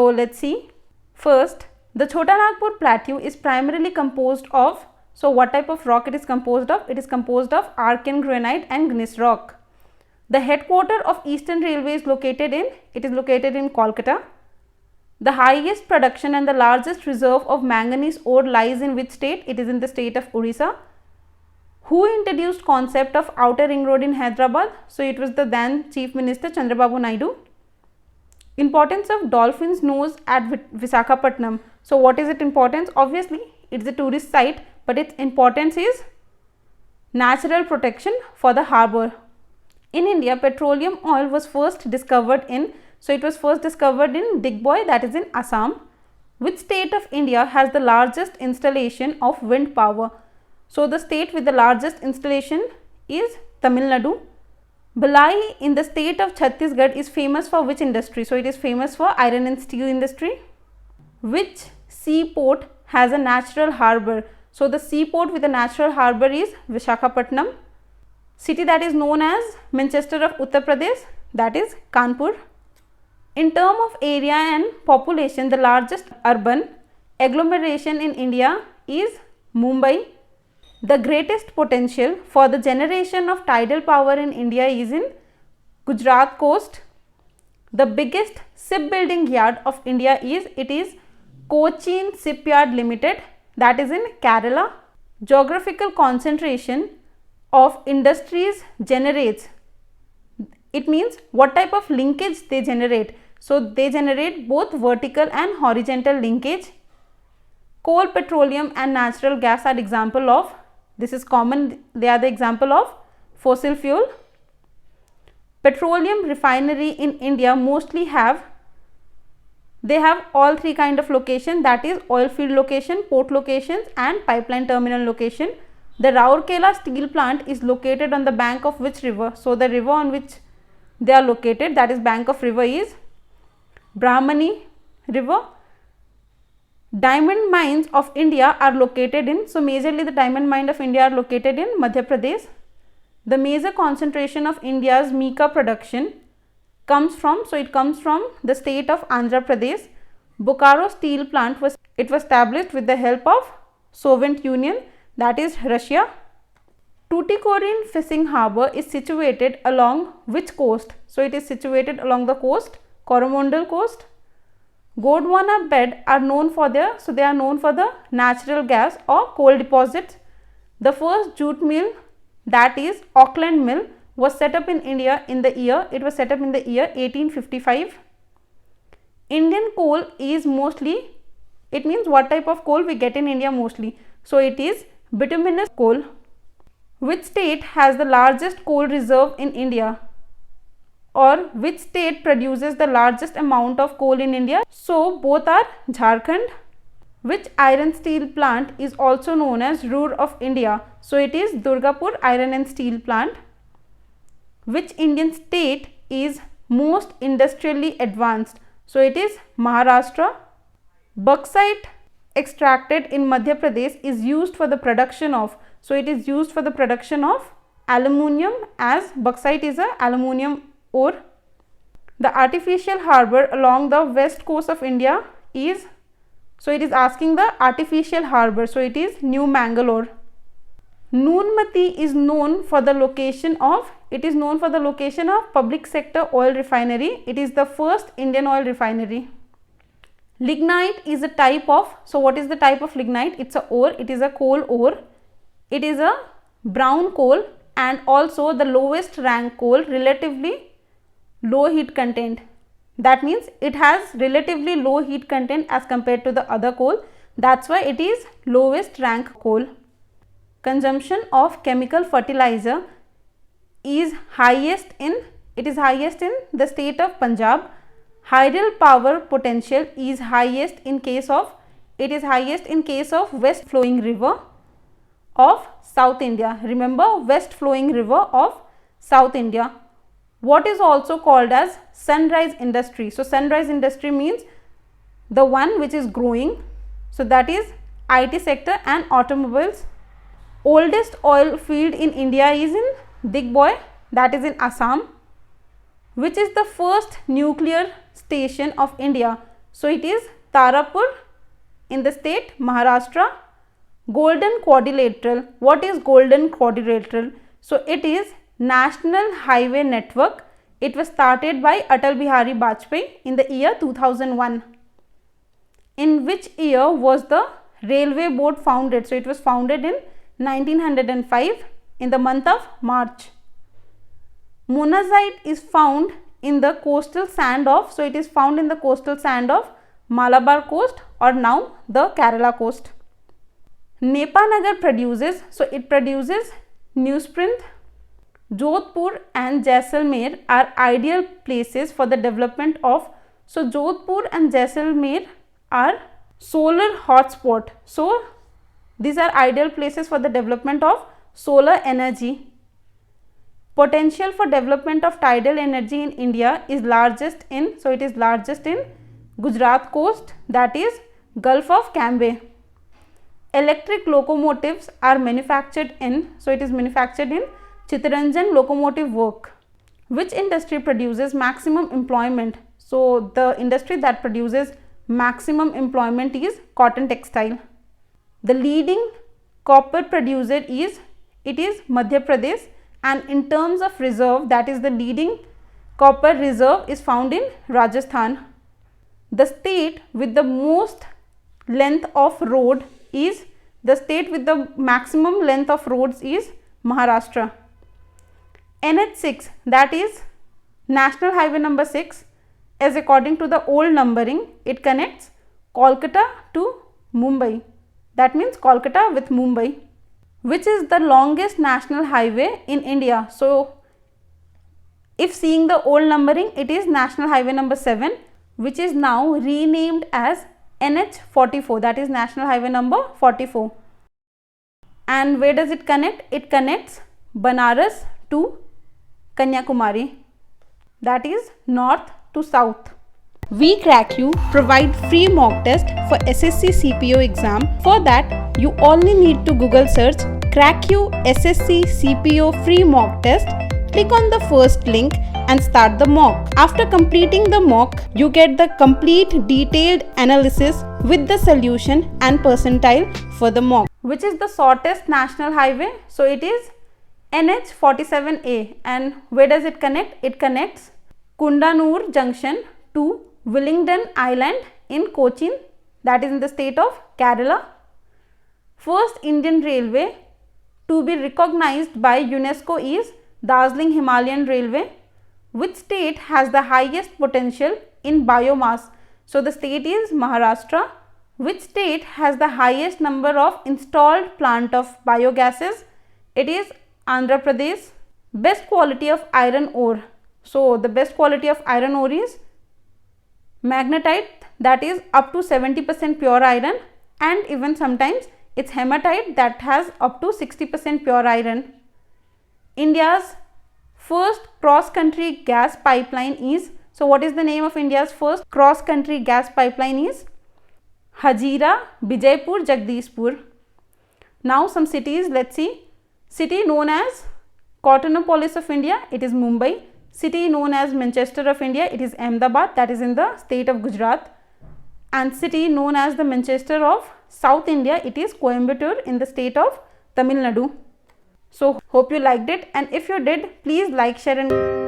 So let's see. First, the Chota Nagpur plateau is primarily composed of, so what type of rock it is composed of? It is composed of Archean granite and gneiss rock. The headquarters of Eastern Railway is located in, Kolkata. The highest production and the largest reserve of manganese ore lies in which state? It is in the state of Orissa. Who introduced concept of outer ring road in Hyderabad? So it was the then Chief Minister Chandrababu Naidu. Importance of dolphin's nose at Visakhapatnam. So what is its importance? Obviously it is a tourist site, but its importance is natural protection for the harbour. In India, petroleum oil was first discovered in, so it was first discovered in Digboi, that is in Assam. Which state of India has the largest installation of wind power? So the state with the largest installation is Tamil Nadu. Bhilai in the state of Chhattisgarh is famous for which industry? So it is famous for iron and steel industry. Which seaport has a natural harbour? So the seaport with a natural harbour is Visakhapatnam. City that is known as Manchester of Uttar Pradesh, that is Kanpur. In terms of area and population, the largest urban agglomeration in India is Mumbai. The greatest potential for the generation of tidal power in India is in Gujarat coast. The biggest shipbuilding yard of India is, it is Cochin Shipyard Limited, that is in Kerala. Geographical concentration of industries generates, it means what type of linkage they generate. So they generate both vertical and horizontal linkage. Coal, petroleum and natural gas are example of, this is common, they are the example of fossil fuel. Petroleum refinery in India mostly have, they have all three kind of location, that is oil field location, port locations and pipeline terminal location. The Rourkela steel plant is located on the bank of which river? So the river on which they are located, that is bank of river, is Brahmani river. Diamond mines of India are located in, so majorly the diamond mine of India are located in Madhya Pradesh. The major concentration of India's mica production comes from, so it comes from the state of Andhra Pradesh. Bokaro steel plant was established with the help of Soviet Union, that is Russia. Tuticorin fishing harbour is situated along which coast? So it is situated along the coast, Coromandel coast. Gondwana bed are known for their, so they are known for the natural gas or coal deposits. The first jute mill, that is Auckland Mill, was set up in India in the year, it was set up in the year 1855. Indian coal is mostly, it means what type of coal we get in India mostly. So it is bituminous coal. Which state has the largest coal reserve in India? Or which state produces the largest amount of coal in India? So both are Jharkhand. Which iron steel plant is also known as Ruhr of India? So it is Durgapur iron and steel plant. Which Indian state is most industrially advanced? So it is Maharashtra. Bauxite extracted in Madhya Pradesh is used for the production of, so it is used for the production of aluminium, as bauxite is a aluminium ore. The artificial harbour along the west coast of India is, so it is asking the artificial harbour, so it is New Mangalore. Noonmati is known for the location of, it is known for the location of public sector oil refinery. It is the first Indian oil refinery. Lignite is a type of, so what is the type of lignite? It's a ore, it is a coal ore. It is a brown coal and also the lowest rank coal, relatively low heat content. That means it has relatively low heat content as compared to the other coal. That's why it is lowest rank coal. Consumption of chemical fertilizer is highest in, it is highest in the state of Punjab. Hydel power potential is highest in case of, it is highest in case of west flowing river of South India. Remember, west flowing river of South India. What is also called as sunrise industry? So sunrise industry means the one which is growing, so that is IT sector and automobiles. Oldest oil field in India is in Digboi, that is in Assam. Which is the first nuclear station of India? So it is Tarapur in the state Maharashtra. Golden Quadrilateral. What is Golden Quadrilateral? So it is National Highway Network. It was started by Atal Bihari Vajpayee in the year 2001. In which year was the Railway Board founded? So it was founded in 1905 in the month of March. Monazite is found in the coastal sand of, so it is found in the coastal sand of Malabar coast or now the Kerala coast. Nepanagar produces, so it produces newsprint. Jodhpur and Jaisalmer are ideal places for the development of, so Jodhpur and Jaisalmer are solar hotspot. So these are ideal places for the development of solar energy. Potential for development of tidal energy in India is largest in, so it is largest in Gujarat coast, that is Gulf of Cambay. Electric locomotives are manufactured in, so it is manufactured in Chittaranjan Locomotive Work. Which industry produces maximum employment? So the industry that produces maximum employment is cotton textile. The leading copper producer is, it is Madhya Pradesh, and in terms of reserve, that is the leading copper reserve is found in Rajasthan. The state with the most length of road is, the state with the maximum length of roads is Maharashtra. NH6, that is National Highway number 6, as according to the old numbering, it connects Kolkata to Mumbai. That means Kolkata with Mumbai. Which is the longest national highway in India? So if seeing the old numbering, it is National Highway number 7, which is now renamed as NH44, that is National Highway number 44. And where does it connect? It connects Banaras to Kanyakumari, that is north to south. We Cracku provide free mock test for SSC CPO exam. For that, you only need to Google search Cracku SSC CPO free mock test. Click on the first link and start the mock. After completing the mock, you get the complete detailed analysis with the solution and percentile for the mock. Which is the shortest national highway? So it is NH47A. And where does it connect? It connects Kundanur Junction to Willingdon Island in Cochin, that is in the state of Kerala. First Indian railway to be recognized by UNESCO is Darjeeling Himalayan Railway. Which state has the highest potential in biomass? So the state is Maharashtra. Which state has the highest number of installed plant of biogases? It is Andhra Pradesh. Best quality of iron ore. So the best quality of iron ore is magnetite, that is up to 70% pure iron, and even sometimes it's hematite that has up to 60% pure iron. India's first cross-country gas pipeline is, so what is the name of India's first cross-country gas pipeline is Hazira, Bijaypur, Jagdishpur. Now some cities, let's see. City known as Cottonopolis of India, it is Mumbai. City known as Manchester of India, it is Ahmedabad, that is in the state of Gujarat. And city known as the Manchester of South India, it is Coimbatore in the state of Tamil Nadu. So hope you liked it, and if you did, please like, share and